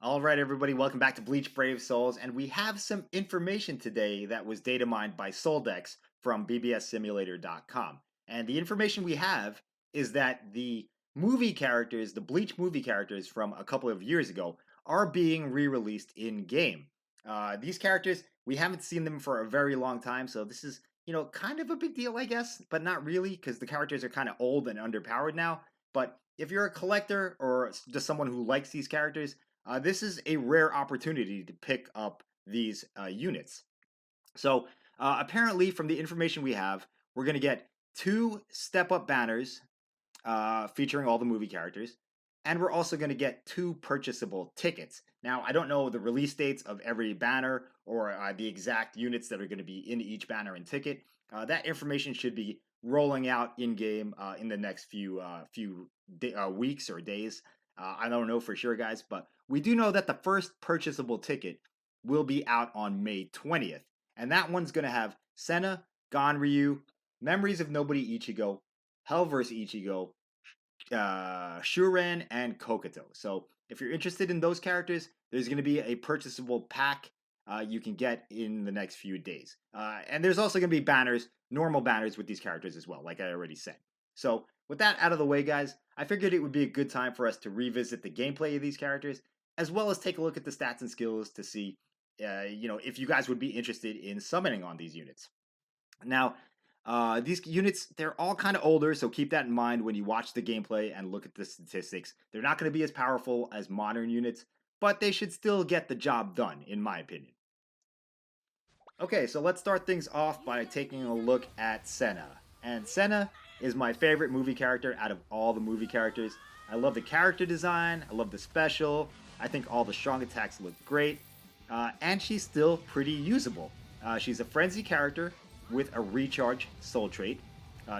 All right, everybody, welcome back to Bleach Brave Souls, and we have some information today that was data mined by Soldex from bbssimulator.com. And the information we have is that the movie characters, the Bleach movie characters from a couple of years ago, are being re-released in game. These characters, we haven't seen them for a very long time, so this is, kind of a big deal, I guess, but not really, because the characters are kind of old and underpowered now. But if you're a collector or just someone who likes these characters, this is a rare opportunity to pick up these units. So apparently, from the information we have, we're going to get 2 step-up banners featuring all the movie characters, and we're also going to get 2 purchasable tickets. Now, I don't know the release dates of every banner or the exact units that are going to be in each banner and ticket. That information should be rolling out in game in the next few weeks or days. I don't know for sure, guys, but we do know that the first purchasable ticket will be out on May 20th. And that one's going to have Senna, Ganryu, Memories of Nobody Ichigo, Hell vs. Ichigo, Shuren, and Kokoto. So if you're interested in those characters, there's going to be a purchasable pack you can get in the next few days. And there's also going to be banners, normal banners with these characters as well, like I already said. So with that out of the way, guys, I figured it would be a good time for us to revisit the gameplay of these characters, as well as take a look at the stats and skills to see, if you guys would be interested in summoning on these units. Now, these units, they're all kind of older, so keep that in mind when you watch the gameplay and look at the statistics. They're not going to be as powerful as modern units, but they should still get the job done, in my opinion. Okay, so let's start things off by taking a look at Senna. And Senna is my favorite movie character out of all the movie characters. I love the character design, I love the special, I think all the strong attacks look great, and she's still pretty usable. She's a frenzy character with a recharge soul trait.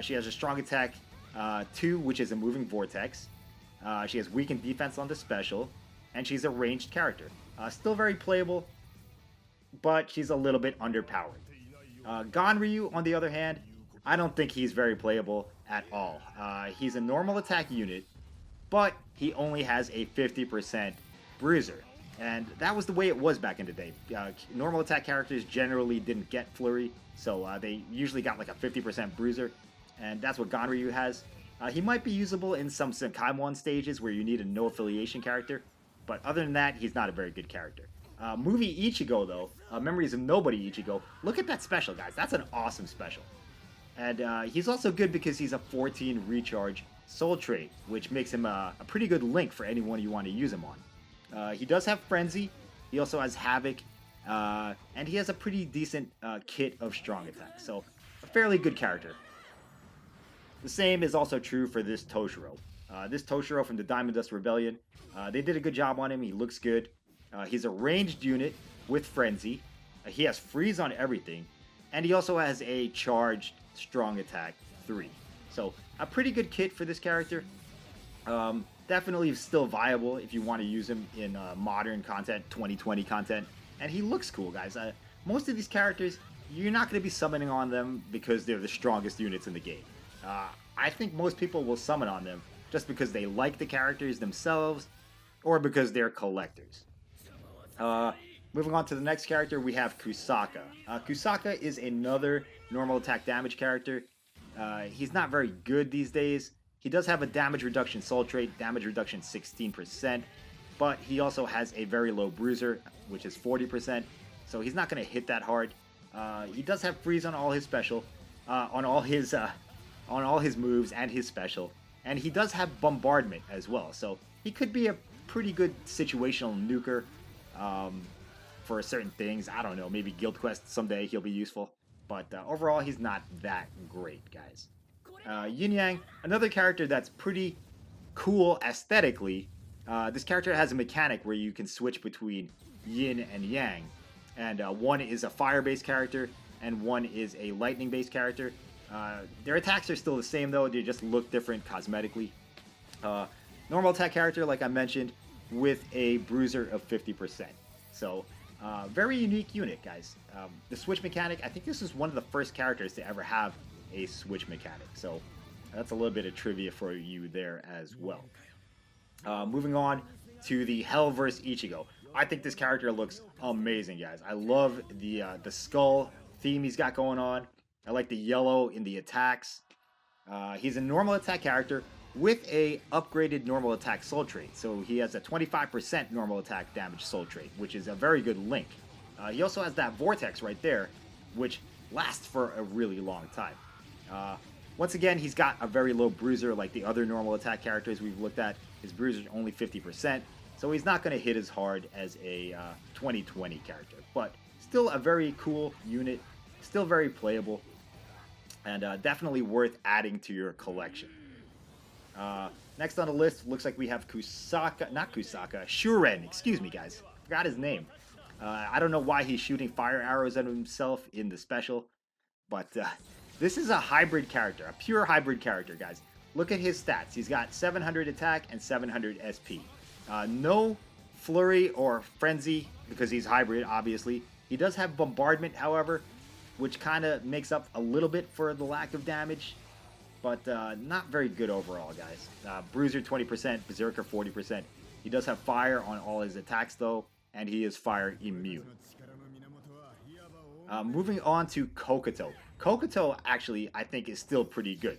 She has a strong attack 2, which is a moving vortex. She has weakened defense on the special, and she's a ranged character. Still very playable, but she's a little bit underpowered. Ganryu, on the other hand, I don't think he's very playable at all. He's a normal attack unit, but he only has a 50% bruiser. And that was the way it was back in the day. Normal attack characters generally didn't get flurry, so they usually got like a 50% bruiser, and that's what Ganryu has. He might be usable in some Senkaimon stages where you need a no affiliation character, but other than that, he's not a very good character. Movie Ichigo, though, Memories of Nobody Ichigo, look at that special, guys. That's an awesome special. And he's also good because he's a 14 recharge soul trait, which makes him a pretty good link for anyone you want to use him on. He does have Frenzy, he also has Havoc, and he has a pretty decent kit of strong attack, so a fairly good character. The same is also true for this Toshiro. This Toshiro from the Diamond Dust Rebellion, they did a good job on him, he looks good. He's a ranged unit with Frenzy, he has freeze on everything, and he also has a charged strong attack 3. So a pretty good kit for this character. Definitely still viable if you want to use him in modern content, 2020 content. And he looks cool, guys. Most of these characters, you're not going to be summoning on them because they're the strongest units in the game. I think most people will summon on them just because they like the characters themselves or because they're collectors. Moving on to the next character, we have Kusaka. Kusaka is another normal attack damage character. He's not very good these days. He does have a damage reduction soul trait, damage reduction 16%, but he also has a very low bruiser, which is 40%, so he's not going to hit that hard. He does have freeze on all his special, on all his moves and his special, and he does have bombardment as well, so he could be a pretty good situational nuker for certain things. I don't know, maybe Guild Quest someday he'll be useful, but overall he's not that great, guys. Yin Yang, another character that's pretty cool aesthetically. This character has a mechanic where you can switch between Yin and Yang, and one is a fire-based character and one is a lightning-based character. Their attacks are still the same though, they just look different cosmetically. Normal attack character, like I mentioned, with a bruiser of 50%. So, very unique unit, guys. The switch mechanic, I think this is one of the first characters to ever have a switch mechanic, so that's a little bit of trivia for you there as well. Moving on, to the Hell vs. Ichigo. I think this character looks amazing, guys. I love the skull theme he's got going on. I like the yellow in the attacks. He's a normal attack character with a upgraded normal attack soul trait. So he has a 25% normal attack damage soul trait, which is a very good link. He also has that vortex right there, which lasts for a really long time. Once again, he's got a very low bruiser like the other normal attack characters we've looked at. His bruiser is only 50%, so he's not going to hit as hard as a 2020 character. But still a very cool unit, still very playable, and definitely worth adding to your collection. Next on the list, looks like we have Shuren. Excuse me, guys. Forgot his name. I don't know why he's shooting fire arrows at himself in the special, but this is a hybrid character, a pure hybrid character, guys. Look at his stats. He's got 700 attack and 700 SP. No flurry or frenzy because he's hybrid, obviously. He does have bombardment, however, which kind of makes up a little bit for the lack of damage, but not very good overall, guys. Bruiser 20%, Berserker 40%. He does have fire on all his attacks, though, and he is fire immune. Moving on to Kokoto. Kokoto, actually, I think is still pretty good.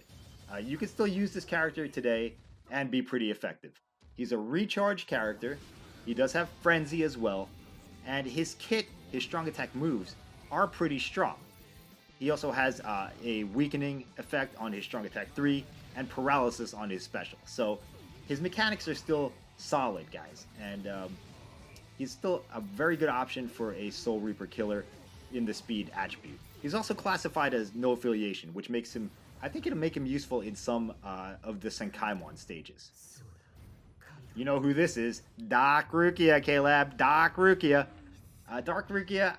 You can still use this character today and be pretty effective. He's a recharge character. He does have Frenzy as well. And his kit, his strong attack moves, are pretty strong. He also has a weakening effect on his strong attack 3 and paralysis on his special. So his mechanics are still solid, guys. And he's still a very good option for a Soul Reaper killer in the speed attribute. He's also classified as no affiliation, which makes him, I think it'll make him useful in some of the Senkaimon stages. You know who this is. Dark Rukia, K-Lab. Dark Rukia. Dark Rukia,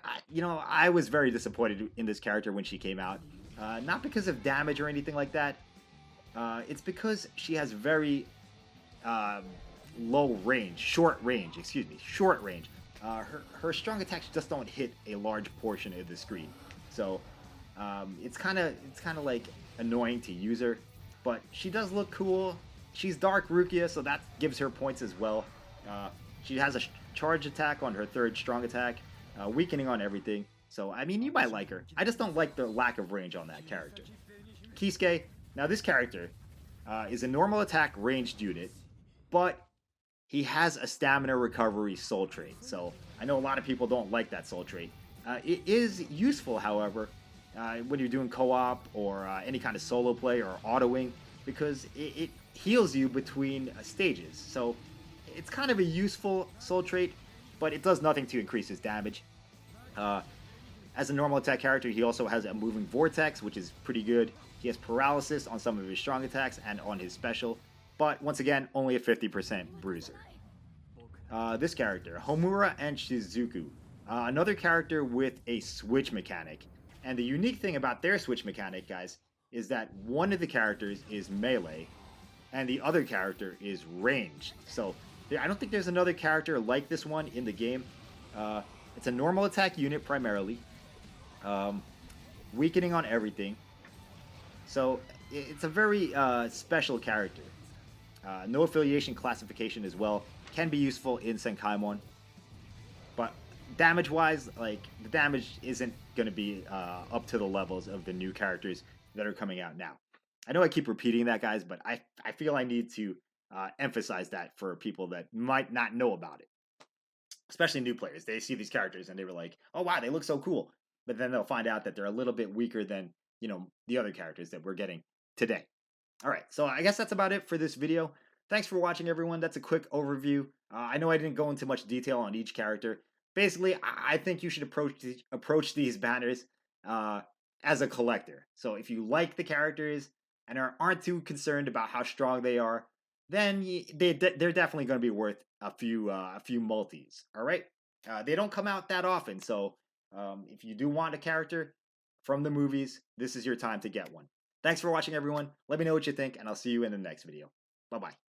I was very disappointed in this character when she came out. Not because of damage or anything like that. It's because she has very low range, short range. Her strong attacks just don't hit a large portion of the screen. So it's kind of like annoying to use her, but she does look cool. She's Dark Rukia, so that gives her points as well. She has a charge attack on her third strong attack, weakening on everything. So, I mean, you might like her. I just don't like the lack of range on that character. Kisuke, now this character is a normal attack ranged unit, but he has a stamina recovery soul trait. So, I know a lot of people don't like that soul trait. It is useful, however, when you're doing co-op or any kind of solo play or autoing, because it heals you between stages. So it's kind of a useful soul trait, but it does nothing to increase his damage. As a normal attack character, he also has a moving vortex, which is pretty good. He has paralysis on some of his strong attacks and on his special, but once again, only a 50% bruiser. This character, Homura and Shizuku. Another character with a switch mechanic. And the unique thing about their switch mechanic, guys, is that one of the characters is melee and the other character is ranged. So I don't think there's another character like this one in the game. It's a normal attack unit primarily, weakening on everything. So it's a very special character. No affiliation classification as well. Can be useful in Senkaimon. But damage-wise, like, the damage isn't going to be up to the levels of the new characters that are coming out now. I know I keep repeating that, guys, but I feel I need to emphasize that for people that might not know about it. Especially new players. They see these characters and they were like, oh, wow, they look so cool. But then they'll find out that they're a little bit weaker than, the other characters that we're getting today. All right, so I guess that's about it for this video. Thanks for watching, everyone. That's a quick overview. I know I didn't go into much detail on each character. Basically, I think you should approach these banners as a collector. So if you like the characters and aren't too concerned about how strong they are, then they're definitely going to be worth a few multis. All right, they don't come out that often, so if you do want a character from the movies, this is your time to get one. Thanks for watching, everyone. Let me know what you think, and I'll see you in the next video. Bye-bye.